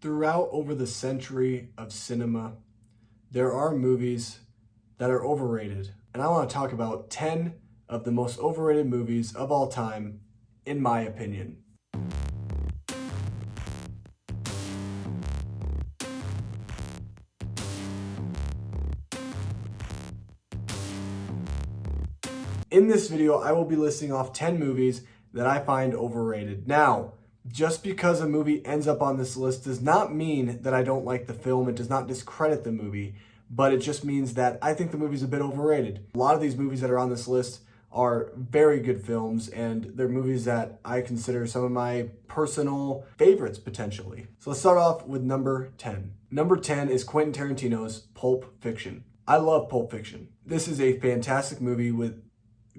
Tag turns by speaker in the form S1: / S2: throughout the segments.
S1: Throughout over the century of cinema, there are movies that are overrated. And I want to talk about 10 of the most overrated movies of all time, in my opinion. In this video, I will be listing off 10 movies that I find overrated. Now, just because a movie ends up on this list does not mean that I don't like the film. It does not discredit the movie, but it just means that I think the movie's a bit overrated. A lot of these movies that are on this list are very good films, and they're movies that I consider some of my personal favorites, potentially. So let's start off with number 10. Number 10 is Quentin Tarantino's Pulp Fiction. I love Pulp Fiction. This is a fantastic movie with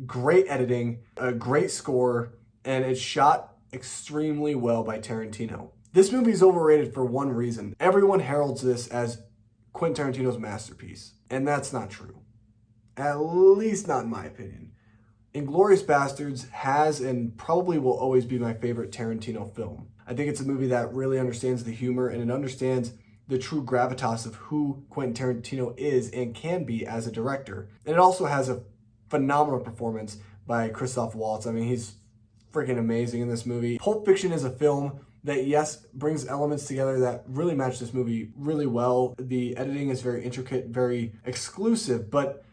S1: great editing, a great score, and it's shot extremely well by Tarantino. This movie is overrated for one reason. Everyone heralds this as Quentin Tarantino's masterpiece, and that's not true. At least not in my opinion. Inglourious Basterds has and probably will always be my favorite Tarantino film. I think it's a movie that really understands the humor, and it understands the true gravitas of who Quentin Tarantino is and can be as a director. And it also has a phenomenal performance by Christoph Waltz. I mean, he's freaking amazing in this movie. Pulp Fiction is a film that, yes, brings elements together that really match this movie really well. The editing is very intricate, very exclusive, but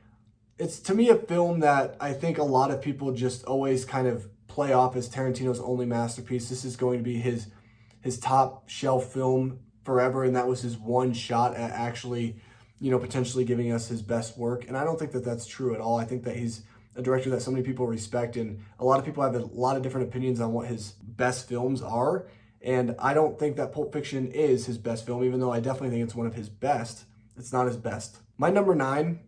S1: it's, to me, a film that I think a lot of people just always kind of play off as Tarantino's only masterpiece. This is going to be his top shelf film forever, and that was his one shot at actually, potentially giving us his best work. And I don't think that that's true at all. I think that he's a director that so many people respect, and a lot of people have a lot of different opinions on what his best films are. And I don't think that Pulp Fiction is his best film, even though I definitely think it's one of his best. It's not his best. My number 9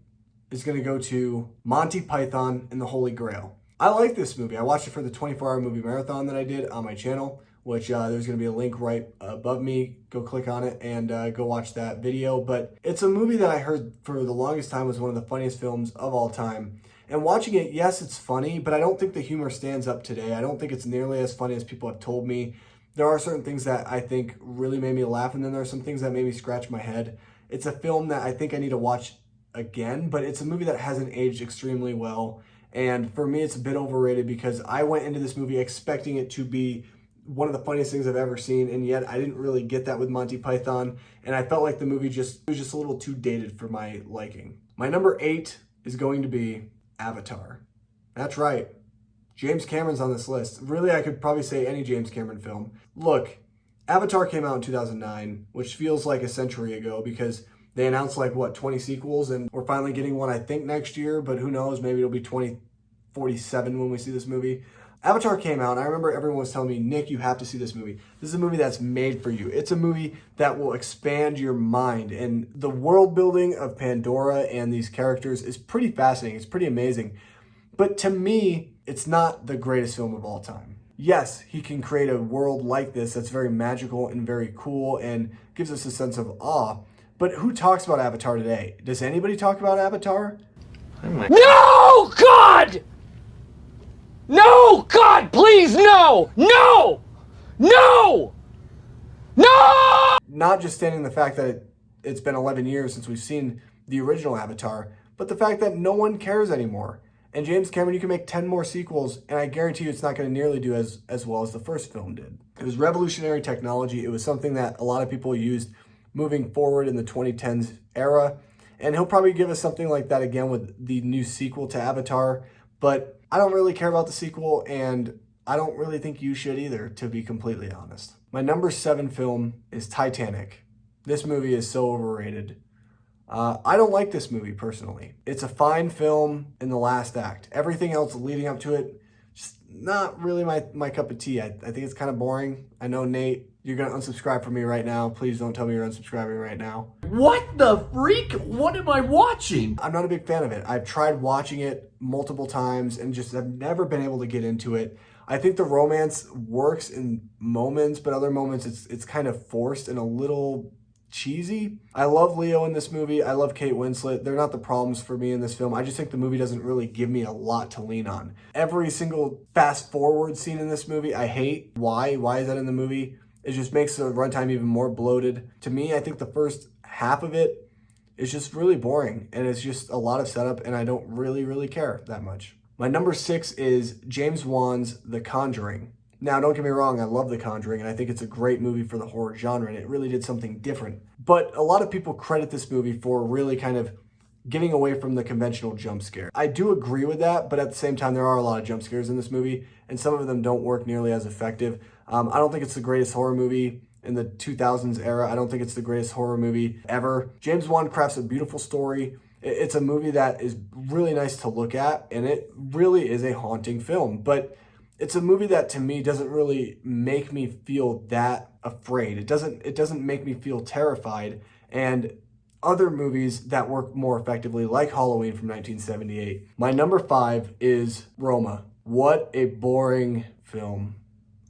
S1: is going to go to Monty Python and the Holy Grail. I like this movie. I watched it for the 24-hour movie marathon that I did on my channel, which there's going to be a link right above me. Go click on it and go watch that video. But it's a movie that I heard for the longest time was one of the funniest films of all time. And watching it, yes, it's funny, but I don't think the humor stands up today. I don't think it's nearly as funny as people have told me. There are certain things that I think really made me laugh, and then there are some things that made me scratch my head. It's a film that I think I need to watch again, but it's a movie that hasn't aged extremely well. And for me, it's a bit overrated because I went into this movie expecting it to be one of the funniest things I've ever seen, and yet I didn't really get that with Monty Python, and I felt like the movie was just a little too dated for my liking. My number 8 is going to be Avatar. That's right. James Cameron's on this list. Really, I could probably say any James Cameron film. Look, Avatar came out in 2009, which feels like a century ago because they announced 20 sequels, and we're finally getting one, I think, next year, but who knows, maybe it'll be 2047 when we see this movie. Avatar came out, and I remember everyone was telling me, Nick, you have to see this movie. This is a movie that's made for you. It's a movie that will expand your mind, and the world building of Pandora and these characters is pretty fascinating. It's pretty amazing. But to me, it's not the greatest film of all time. Yes, he can create a world like this that's very magical and very cool and gives us a sense of awe. But who talks about Avatar today? Does anybody talk about Avatar?
S2: No, God! No, God, please, no! No! No! No!
S1: Not just standing the fact that it's been 11 years since we've seen the original Avatar, but the fact that no one cares anymore. And James Cameron, you can make 10 more sequels, and I guarantee you it's not going to nearly do as well as the first film did. It was revolutionary technology. It was something that a lot of people used moving forward in the 2010s era. And he'll probably give us something like that again with the new sequel to Avatar. But I don't really care about the sequel, and I don't really think you should either, to be completely honest. My number 7 film is Titanic. This movie is so overrated. I don't like this movie personally. It's a fine film in the last act. Everything else leading up to it, just not really my cup of tea. I think it's kind of boring. I know, Nate, you're going to unsubscribe from me right now. Please don't tell me you're unsubscribing right now.
S3: What the freak? What am I watching?
S1: I'm not a big fan of it. I've tried watching it multiple times and just have never been able to get into it. I think the romance works in moments, but other moments it's kind of forced and a little cheesy. I love Leo in this movie. I love Kate Winslet. They're not the problems for me in this film. I just think the movie doesn't really give me a lot to lean on. Every single fast forward scene in this movie, I hate. Why? Why is that in the movie? It just makes the runtime even more bloated. To me, I think the first half of it is just really boring, and it's just a lot of setup, and I don't really care that much. My number 6 is James Wan's The Conjuring. Now, don't get me wrong, I love The Conjuring, and I think it's a great movie for the horror genre, and it really did something different. But a lot of people credit this movie for really kind of getting away from the conventional jump scare. I do agree with that, but at the same time, there are a lot of jump scares in this movie, and some of them don't work nearly as effective. I don't think it's the greatest horror movie in the 2000s era. I don't think it's the greatest horror movie ever. James Wan crafts a beautiful story. It's a movie that is really nice to look at, and it really is a haunting film. But it's a movie that, to me, doesn't really make me feel that afraid. It doesn't make me feel terrified. And other movies that work more effectively, like Halloween from 1978. My number 5 is Roma. What a boring film.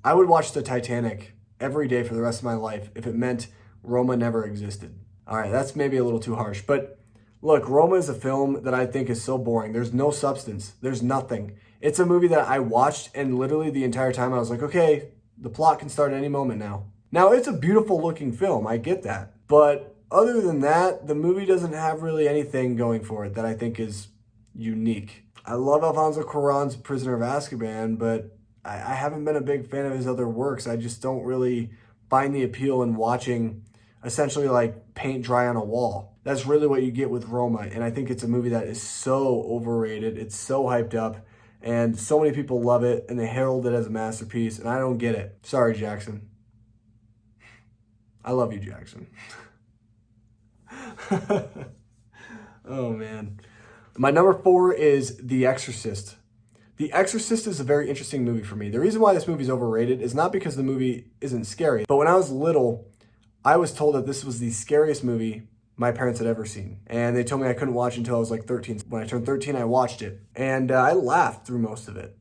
S1: I would watch the Titanic every day for the rest of my life if it meant Roma never existed. All right, that's maybe a little too harsh, but look, Roma is a film that I think is so boring. There's no substance. There's nothing. It's a movie that I watched, and literally the entire time I was like, okay, the plot can start any moment now. Now, it's a beautiful looking film. I get that. But other than that, the movie doesn't have really anything going for it that I think is unique. I love Alfonso Cuarón's Prisoner of Azkaban, but I haven't been a big fan of his other works. I just don't really find the appeal in watching essentially like paint dry on a wall. That's really what you get with Roma, and I think it's a movie that is so overrated. It's so hyped up, and so many people love it, and they herald it as a masterpiece, and I don't get it. Sorry, Jackson. I love you, Jackson. Oh, man. My number 4 is The Exorcist. The Exorcist is a very interesting movie for me. The reason why this movie is overrated is not because the movie isn't scary, but when I was little, I was told that this was the scariest movie my parents had ever seen. And they told me I couldn't watch it until I was like 13. When I turned 13, I watched it, and I laughed through most of it.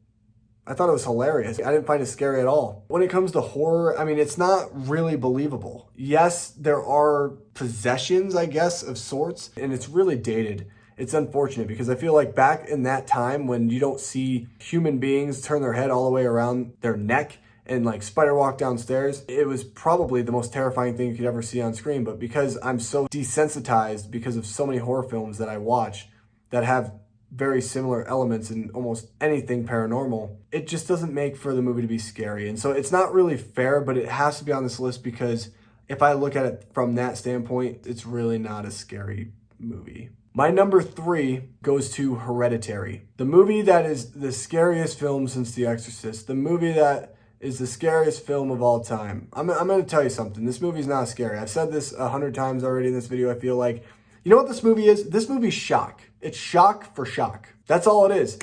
S1: I thought it was hilarious. I didn't find it scary at all. When it comes to horror, I mean, it's not really believable. Yes, there are possessions, I guess, of sorts, and it's really dated. It's unfortunate because I feel like back in that time when you don't see human beings turn their head all the way around their neck and like spider walk downstairs, it was probably the most terrifying thing you could ever see on screen. But because I'm so desensitized because of so many horror films that I watch that have very similar elements in almost anything paranormal, it just doesn't make for the movie to be scary. And so it's not really fair, but it has to be on this list because if I look at it from that standpoint, it's really not a scary movie. My number 3 goes to Hereditary, the movie that is the scariest film since The Exorcist, the movie that is the scariest film of all time. I'm going to tell you something. This movie's not scary. I've said this 100 times already in this video. I feel like, you know what this movie is? This movie's shock. It's shock for shock. That's all it is.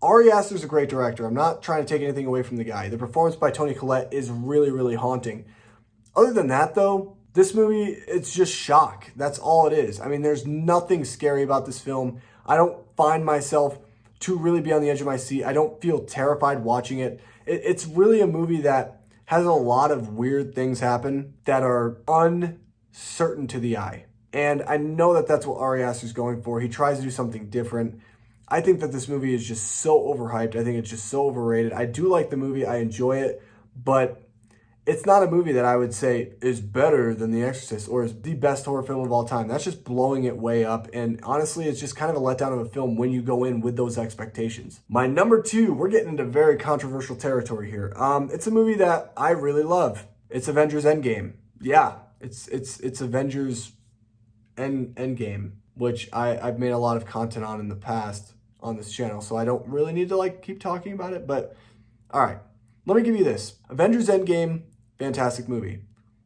S1: Ari Aster's a great director. I'm not trying to take anything away from the guy. The performance by Toni Collette is really haunting. Other than that, though, this movie, it's just shock. That's all it is. I mean, there's nothing scary about this film. I don't find myself to really be on the edge of my seat. I don't feel terrified watching it. It's really a movie that has a lot of weird things happen that are uncertain to the eye. And I know that that's what Ari Aster's going for. He tries to do something different. I think that this movie is just so overhyped. I think it's just so overrated. I do like the movie. I enjoy it. But it's not a movie that I would say is better than The Exorcist or is the best horror film of all time. That's just blowing it way up. And honestly, it's just kind of a letdown of a film when you go in with those expectations. My number 2, we're getting into very controversial territory here. It's a movie that I really love. It's Avengers Endgame. Yeah, it's Avengers Endgame, which I've made a lot of content on in the past on this channel. So I don't really need to like keep talking about it. But all right, let me give you this. Avengers Endgame, fantastic movie.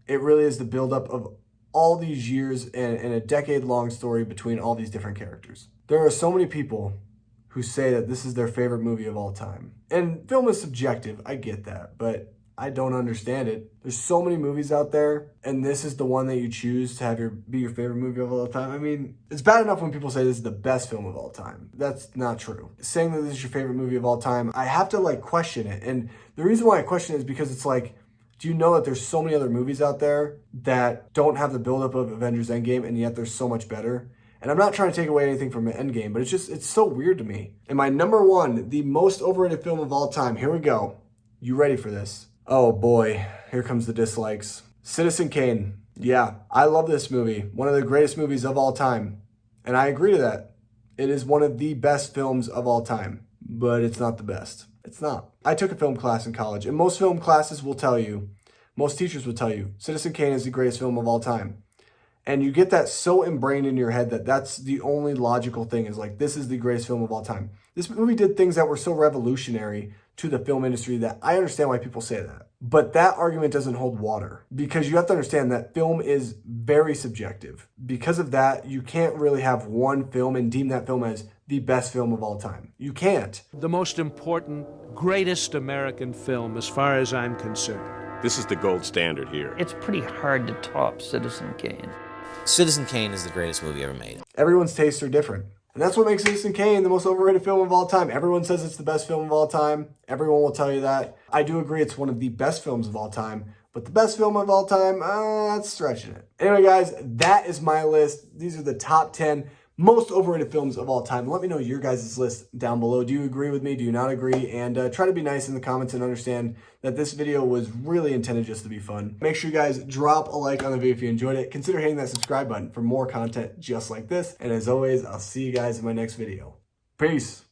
S1: It really is the buildup of all these years and a decade-long story between all these different characters. There are so many people who say that this is their favorite movie of all time. And film is subjective, I get that, but I don't understand it. There's so many movies out there, and this is the one that you choose to have be your favorite movie of all time. I mean, it's bad enough when people say this is the best film of all time. That's not true. Saying that this is your favorite movie of all time, I have to like question it. And the reason why I question it is because it's like, do you know that there's so many other movies out there that don't have the buildup of Avengers Endgame, and yet they're so much better? And I'm not trying to take away anything from Endgame, but it's so weird to me. And my number 1, the most overrated film of all time, here we go. You ready for this? Oh boy, here comes the dislikes. Citizen Kane. Yeah, I love this movie. One of the greatest movies of all time. And I agree to that. It is one of the best films of all time, but it's not the best. It's not. I took a film class in college, and most film classes will tell you, most teachers will tell you, Citizen Kane is the greatest film of all time. And you get that so ingrained in your head that that's the only logical thing is like, this is the greatest film of all time. This movie did things that were so revolutionary to the film industry that I understand why people say that. But that argument doesn't hold water because you have to understand that film is very subjective. Because of that, you can't really have one film and deem that film as the best film of all time. You can't.
S4: The most important, greatest American film as far as I'm concerned.
S5: This is the gold standard here.
S6: It's pretty hard to top Citizen Kane.
S7: Citizen Kane is the greatest movie ever made.
S1: Everyone's tastes are different. And that's what makes Citizen Kane the most overrated film of all time. Everyone says it's the best film of all time. Everyone will tell you that. I do agree it's one of the best films of all time. But the best film of all time, that's stretching it. Anyway, guys, that is my list. These are the top 10 most overrated films of all time. Let me know your guys' list down below. Do you agree with me? Do you not agree? And try to be nice in the comments and understand that this video was really intended just to be fun. Make sure you guys drop a like on the video if you enjoyed it. Consider hitting that subscribe button for more content just like this. And as always, I'll see you guys in my next video. Peace.